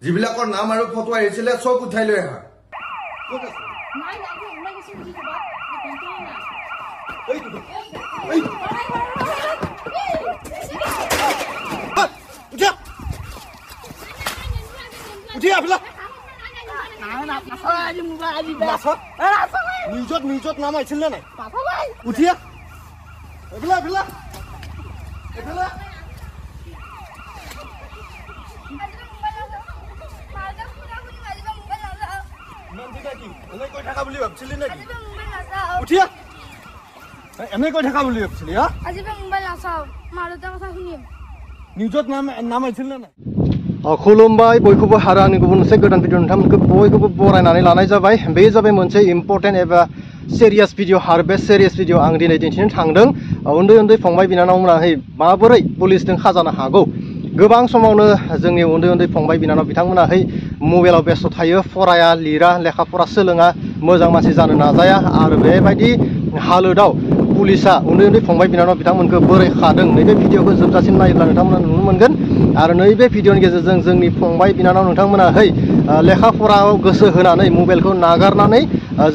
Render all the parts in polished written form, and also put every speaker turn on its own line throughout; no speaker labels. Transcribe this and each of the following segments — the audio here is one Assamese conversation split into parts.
যিবিলাকৰ নাম আৰু ফটো আহিছিলে সব উঠাই লৈ আহা
নিউজত নাম আহিছিল নাই উঠিয়া নিউজত নাম আহিছিল নাই खुलुमबाय बयखौबो आरो आंनि गुबुन मोनसे गोदान भिडिअ नोंथांमोनखौ बयखौबो बरायनानै लानाय जाबाय बे जाबाय मोनसे इम्पर्टेन्ट एबा सिरियास भिडिअ आरो बे सिरियास भिडिअ आं दिनै दिन्थिनो थांदों उन्दै उन्दै फंबाय बिनानावमोनाहै माबोरै पुलिसजों खाजानो हागौ गोबां समावनो जोंनि उन्दै उन्दै फंबाय बिनानाव बिथांमोनाहै मबाइलाव बेस्थ' थायो फराया लिरा लेखा फरा सोलोङा मोजां मानसि जानो नाजाया आरो बेबायदि हालोदाव पुलिसा उन्दै उन्दै फंबाय बिनानाव बिथांमोनखौ बोरै खादों नैबे भिडिअखौ जोबजासिम नायोब्ला नोंथांमोना नुनो मोनगोन आरो नैबे भिडिअनि गेजेरजों जोंनि फंबाय बिनानाव नोंथांमोनाहै लेखा फरायाव गोसो होनानै मबाइलखौ नागारनानै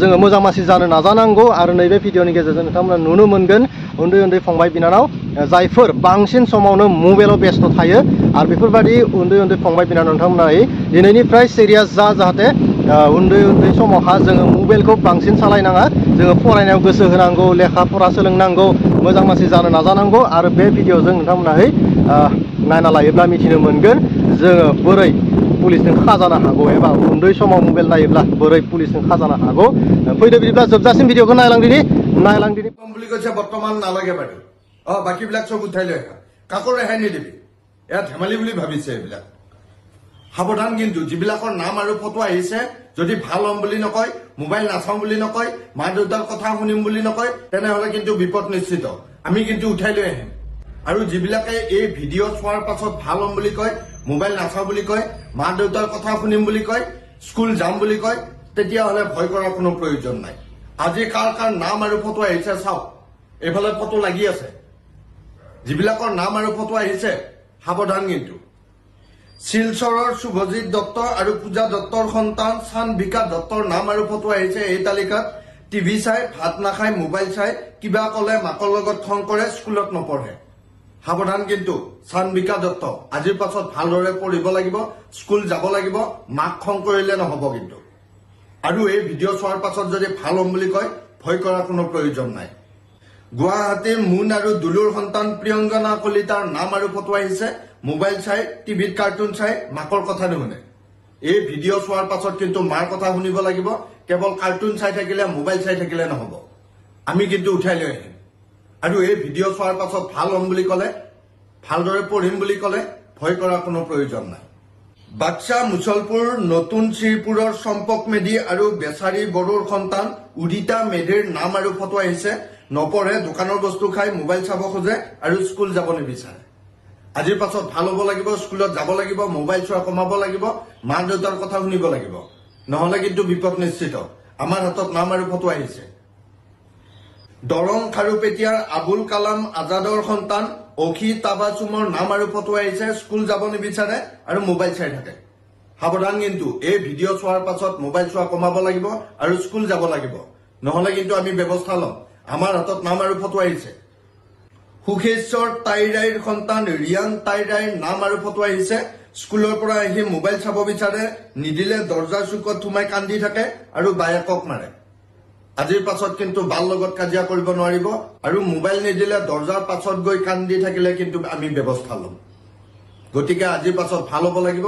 जोङो मोजां मानसि जानो नाजानांगौ आरो नैबे भिडिअनि गेजेरजों नोंथांमोना नुनो मोनगोन उन्दै उन्दै फंबाय बिनानाव जायफोर बांसिन समावनो मबाइलाव बेस्थ' थायो आरो बेफोरबायदि उन्दै उन्दै फंबाय बिनानाव नोंथांमोनाहै दिनैनिफ्राय सिरियास जाहाथे उन्दै उन्दै समावहा जोङो मबाइलखौ बांसिन सालायनाङा जोङो फरायनायाव गोसो होनांगौ लेखा फरा सोलोंनांगौ मोजां मानसि जानो नाजानांगौ आरो बे भिडिअजों नोंथांमोनाहै नायना लायोब्ला मिथिनो मोनगोन जोङो बोरै पुलिसजों खाजानो हागौ एबा उन्दै समाव मबाइल नायोब्ला बोरै पुलिसजों खाजानो हागौ फैदो बिदिब्ला जोबजासिम भिडिअखौ नायलांदिनि
বুলি কৈছে বৰ্তমান নালাগে বাৰু বাকীবিলাক সব উঠাই লৈ আহা কাকো ৰেহাই নিদিবি এয়া ধেমালি বুলি ভাবিছে এইবিলাক সাৱধান কিন্তু যিবিলাকৰ নাম আৰু ফটো আহিছে যদি ভাল হ'ম বুলি নকয় মোবাইল নাচাওঁ বুলি নকয় মা দেউতাৰ কথা শুনিম বুলি নকয় তেনেহ'লে কিন্তু বিপদ নিশ্চিত আমি কিন্তু উঠাই লৈ আহিম আৰু যিবিলাকে এই ভিডিঅ' চোৱাৰ পাছত ভাল হ'ম বুলি কয় মোবাইল নাচাওঁ বুলি কয় মা দেউতাৰ কথা শুনিম বুলি কয় স্কুল যাম বুলি কয় তেতিয়াহ'লে ভয় কৰাৰ কোনো প্ৰয়োজন নাই আজি কাৰ কাৰ নাম আৰু ফটো আহিছে চাওক এইফালে ফটো লাগি আছে যিবিলাকৰ নাম আৰু ফটো আহিছে সাৱধান কিন্তু শিলচৰৰ শুভজিৎ দত্ত আৰু পূজা দত্তৰ সন্তান চানভিকা দত্তৰ নাম আৰু ফটো আহিছে এই তালিকাত টিভি চাই ভাত নাখাই মোবাইল চাই কিবা ক'লে মাকৰ লগত খং কৰে স্কুলত নপঢ়ে সাৱধান কিন্তু চানভিকা দত্ত আজিৰ পাছত ভালদৰে পঢ়িব লাগিব স্কুল যাব লাগিব মাক খং কৰিলে নহ'ব কিন্তু আৰু এই ভিডিঅ' চোৱাৰ পাছত যদি ভাল হ'ম বুলি কয় ভয় কৰাৰ কোনো প্ৰয়োজন নাই গুৱাহাটীৰ মুন আৰু দুলুৰ সন্তান প্ৰিয়ংগনা কলিতাৰ নাম আৰু ফটো আহিছে মোবাইল চাই টিভিত কাৰ্টুন চাই মাকৰ কথা নুশুনে এই ভিডিঅ' চোৱাৰ পাছত কিন্তু মাৰ কথা শুনিব লাগিব কেৱল কাৰ্টুন চাই থাকিলে মোবাইল চাই থাকিলে নহ'ব আমি কিন্তু উঠাই লৈ আহিম আৰু এই ভিডিঅ' চোৱাৰ পাছত ভাল হ'ম বুলি ক'লে ভালদৰে পঢ়িম বুলি ক'লে ভয় কৰাৰ কোনো প্ৰয়োজন নাই বাক্সা মুছলপুৰ নতুন শ্ৰীপুৰৰ চম্পক মেধি আৰু বেচাৰী বড়োৰ সন্তান উদিতা মেধিৰ নাম আৰু ফটো আহিছে নপঢ়ে দোকানৰ বস্তু খাই মোবাইল চাব খোজে আৰু স্কুল যাব নিবিচাৰে আজিৰ পাছত ভাল হ'ব লাগিব স্কুলত যাব লাগিব মোবাইল চোৱা কমাব লাগিব মা দেউতাৰ কথা শুনিব লাগিব নহ'লে কিন্তু বিপদ নিশ্চিত আমাৰ হাতত নাম আৰু ফটো আহিছে দৰং খাৰুপেটীয়াৰ আবুল কালাম আজাদৰ সন্তান অখি তাবাচুমৰ নাম আৰু ফটো আহিছে স্কুল যাব নিবিচাৰে আৰু মোবাইল চাই থাকে সাৱধান কিন্তু এই ভিডিঅ' চোৱাৰ পাছত মোবাইল চোৱা কমাব লাগিব আৰু স্কুল যাব লাগিব নহ'লে কিন্তু আমি ব্যৱস্থা ল'ম আমাৰ হাতত নাম আৰু ফটো আহিছে সুখেশ্বৰ তাইৰাইৰ সন্তান ৰিয়ান তাইৰাইৰ নাম আৰু ফটো আহিছে স্কুলৰ পৰা আহি মোবাইল চাব বিচাৰে নিদিলে দৰ্জাৰ চুকত সোমাই কান্দি থাকে আৰু বায়েকক মাৰে আজিৰ পাছত কিন্তু বাল লগত কাজিয়া কৰিব নোৱাৰিব আৰু মোবাইল নিদিলে দৰ্জাৰ পাছত গৈ কান্দি থাকিলে কিন্তু আমি ব্যৱস্থা ল'ম গতিকে আজিৰ পাছত ভাল হ'ব লাগিব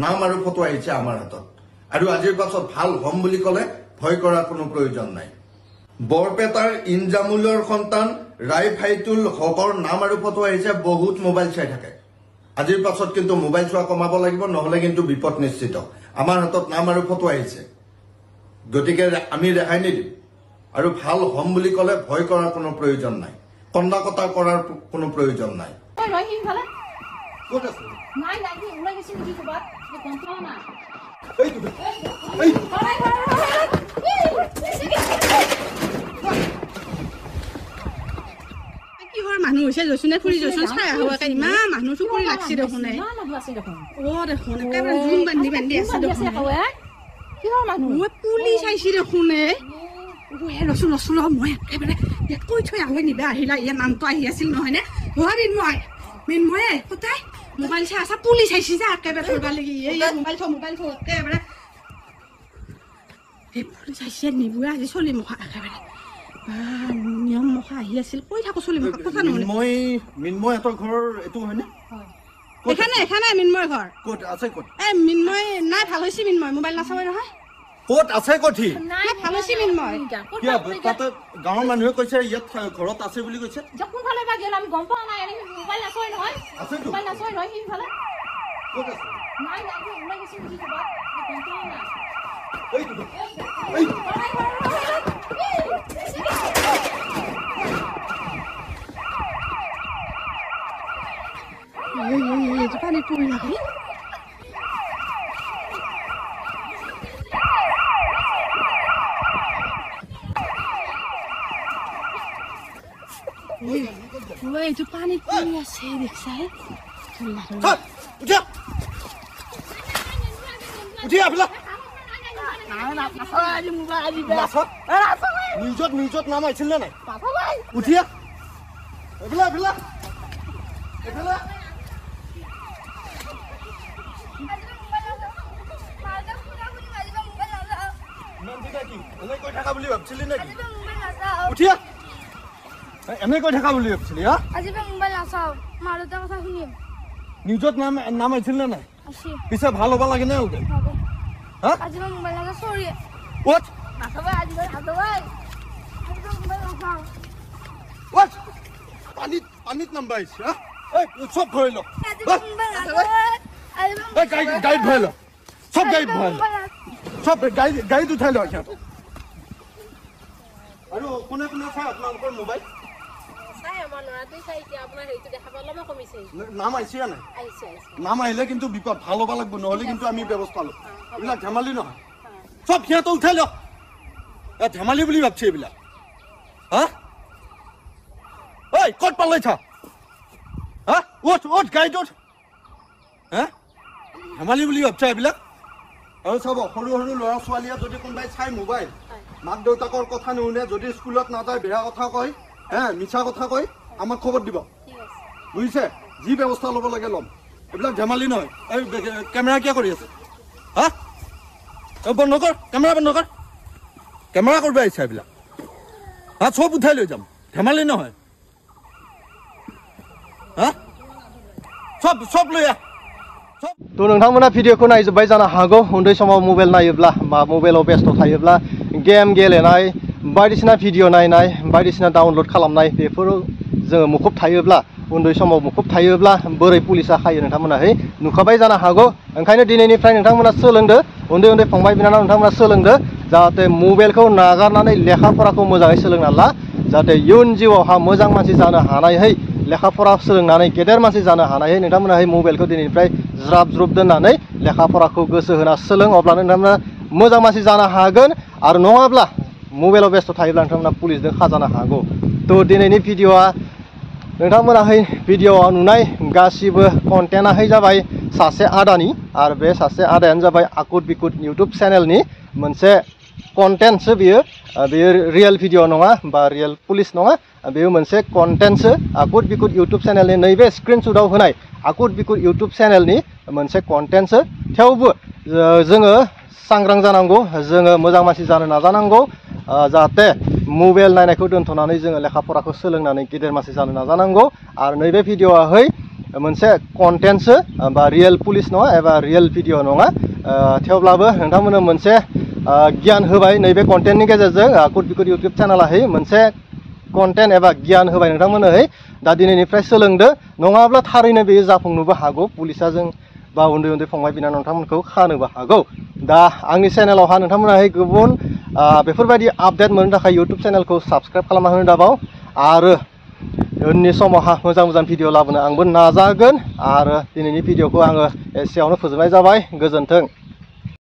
নাম আৰু ফটো আহিছে আমাৰ হাতত আৰু আজিৰ পাছত ভাল হ'ম বুলি ক'লে ভয় কৰাৰ কোনো প্ৰয়োজন নাই বৰপেটাৰ ইনজামুলৰ সন্তান ৰাইফাইতুল হকৰ নাম আৰু ফটো আহিছে বহুত মোবাইল চাই থাকে আজিৰ পাছত কিন্তু মোবাইল চোৱা কমাব লাগিব নহ'লে কিন্তু বিপদ নিশ্চিত আমাৰ হাতত নাম আৰু ফটো আহিছে গতিকে আমি ৰেহাই নিদিম আৰু ভাল হ'ম বুলি ক'লে ভয় কৰাৰ কোনো প্ৰয়োজন নাই কন্দা কটা কৰাৰ কোনো প্ৰয়োজন নাই ক'ত আছে নাই নাই ওলাই গৈছে নেকি ক'বাত কণ্ট্ৰল না
কিহৰ মানুহ গৈছে জয়সুনে ফুৰি জয়সুন চাই আহোৱাকে ইমান মানুহ চুকুৰি লাগছি দেখোন দেখোন একেবাৰে জোন বান্ধি আছে দেখোন পুলিচ আহিছে দেখোন ৰচোন মই একেবাৰে কৈ থৈ আহোঁ নিবা আহিলা ইয়াৰ নামটো আহি আছিল নহয় নে মিনময়ে কোথায় মোবাইল চাই আছা পুলিচ আহিছে যে একেবাৰে ধৰবা লাগি মোবাইল থ একেবাৰে পুলিচ আহিছে নিবুৱে আজি চলি মুখা একেবাৰে নিয়ম মুখা আহি আছিল কৈ থাকো চলি মুখা কথা নহয়
মিনময় এহঁতৰ ঘৰ এইটো হয়নে
এখানে মিনময় ঘৰ
ক'ত আছে ক'ত
মিনময় নাই ভাল হৈছে মিনময় মোবাইল নাচাবই নহয়
ক'ত আছে ক'ত
ভাল হৈছে মিনময়
তাতে গাঁৱৰ মানুহে কৈছে ইয়াত ঘৰত আছে বুলি কৈছে
কোনফালে বা গেল আমি গম পোৱা নাই মোবাইল নাচাই নহয়
আছেতো
মোবাইল নাচাই নহয় সিফালে
ক'ত আছে
নাই ওলাই গৈছে বুলি ক'বা গম পোৱা নাই
এইটো পানী পৰি লাগে এইটো পানী পৰি আছে দেখিছাই
নিউজত নাম আহিছিল নে নাই উঠিয়া বুলি ভাবছিলি নেকি উঠিয়া এনে কৈ থাকা বুলি ভাবছিলি হা
আজি মোবাইল নাচাও মা দেউতাৰ কথা শুনিম
নিউজত নাম আহিছিল নে নাই
আছে
পিছে ভাল হ'ব লাগে নে হা
আজি মোবাইল নাচাও সৰি
What?
নাচাবা আজি মোবাইল নাচাও
What? পানীত নাম্বাৰ আহিছে হা চব ভৰাই ল গাড়ীত ভৰাই ল চব গাড়ীত ভৰাই ল চব গাড়ীত উঠাই ল সিহঁতক আৰু কোনে চাই আপোনালোকৰ মোবাইল নাম আহিছে নাই নাম আহিলে কিন্তু বিপদ ভাল হ'ব লাগিব নহ'লে কিন্তু আমি ব্যৱস্থা ল'ম এইবিলাক ধেমালি নহয় চব সিহঁতক উঠাই ল ধেমালি বুলি ভাবছে এইবিলাক হা ঐ ক'ত পালৈ থা হা উঠ গাড়ীত উঠ হা ধেমালি বুলি ভাবছে এইবিলাক আৰু চাব সৰু ল'ৰা ছোৱালীয়ে যদি কোনোবাই চাই মোবাইল মাক দেউতাকৰ কথা নুশুনে যদি স্কুলত নাযায় বেয়া কথা কয় মিছা কথা কয় আমাক খবৰ দিব বুজিছে যি ব্যৱস্থা ল'ব লাগে ল'ম এইবিলাক ধেমালি নহয় এই কেমেৰা কিয় কৰি আছে হা বন্ধ কৰ কেমেৰা বন্ধ কৰ কেমেৰা কৰিব আহিছে এইবিলাক হা চব উঠাই লৈ যাম ধেমালি নহয় হা চব লৈ আহ তো नोंथांमोना भिडिअखौ नायजोब्बाय जानो हागौ उन्दै समाव मबाइल नायोब्ला बा मबाइलाव बेस्थ' थायोब्ला गेम गेलेनाय बायदिसिना भिडिअ नायनाय बायदिसिना डाउनलड खालामनाय बेफोराव जोङो मुखुब थायोब्ला उन्दै समाव मुखुब थायोब्ला बोरै पुलिसा खायो नोंथांमोनाहै नुखाबाय जानो हागौ ओंखायनो दिनैनिफ्राय नोंथांमोना सोलोंदो उन्दै फंबाय बिनानाव नोंथांमोना सोलोंदो जाहाथे मबाइलखौ नागारनानै लेखा फराखौ मोजाङै सोलोंना ला जाहाथे इयुन जिउआवहा मोजां मानसि जानो हानायहै लेखा फरा सोलोंनानै गेदेर मानसि जानो हानायहै नोंथांमोनाहै मबाइलखौ दिनैनिफ्राय ज्राब दोननानै लेखा फराखौ गोसो होना सोलों अब्लानो नोंथांमोना मोजां मानसि जानो हागोन आरो नङाब्ला मबाइलाव बेस्थ' थायोब्ला नोंथांमोना पुलिसजों खाजानो हागौ तो दिनैनि भिडिअआ नोंथांमोनाहै भिडिअआव नुनाय गासिबो कन्टेन्टआहै जाबाय सासे आदानि आरो बे सासे आदायानो जाबाय आकुट बिकुट इउटुब चेनेलनि मोनसे कन्टेन्टसो बेयो रियेल भिडिअ नङा बा रियेल पुलिस नङा बेयो मोनसे कन्टेन्टसो आकुट बिकुट इउटुब चेनेलनि नैबे स्क्रिनशटआव होनाय आकुट बिकुट इउटुब चेनेलनि मोनसे कन्टेन्टसो थेवबो जोङो सांग्रां जानांगौ जोङो मोजां मानसि जानो नाजानांगौ जाहाथे मबाइल नायनायखौ दोनथ'नानै जोङो लेखा फराखौ सोलोंनानै गेदेर मानसि जानो नाजानांगौ आरो नैबे भिडिअआहै मोनसे कन्टेन्टसो बा रियेल पुलिस नङा एबा रियेल भिडिअ नङा थेवब्लाबो नोंथांमोननो मोनसे गियान होबाय नैबे कन्टेन्टनि गेजेरजों आकुट बिकुट इउटुब चेनेलाहै मोनसे कन्टेन्ट एबा गियान होबाय नोंथांमोननोहै दा दिनैनिफ्राय सोलोंदो नङाब्ला थारैनो बेयो जाफुंनोबो हागौ पुलिसा जों बा उन्दै फंबाय बिनानाव नोंथांमोनखौ खानोबो हागौ दा आंनि चेनेलावहा नोंथांमोनाहै गुबुन बेफोरबायदि आपडेट मोननो थाखाय इउटुब चेनेलखौ साबस्क्राइब खालामना होनो दाबाव आरो उननि समावहा मोजां भिडिअ लाबोनो आंबो नाजागोन आरो दिनैनि भिडिअखौ आङो एसेयावनो फोजोबनाय जाबाय गोजोन्थों।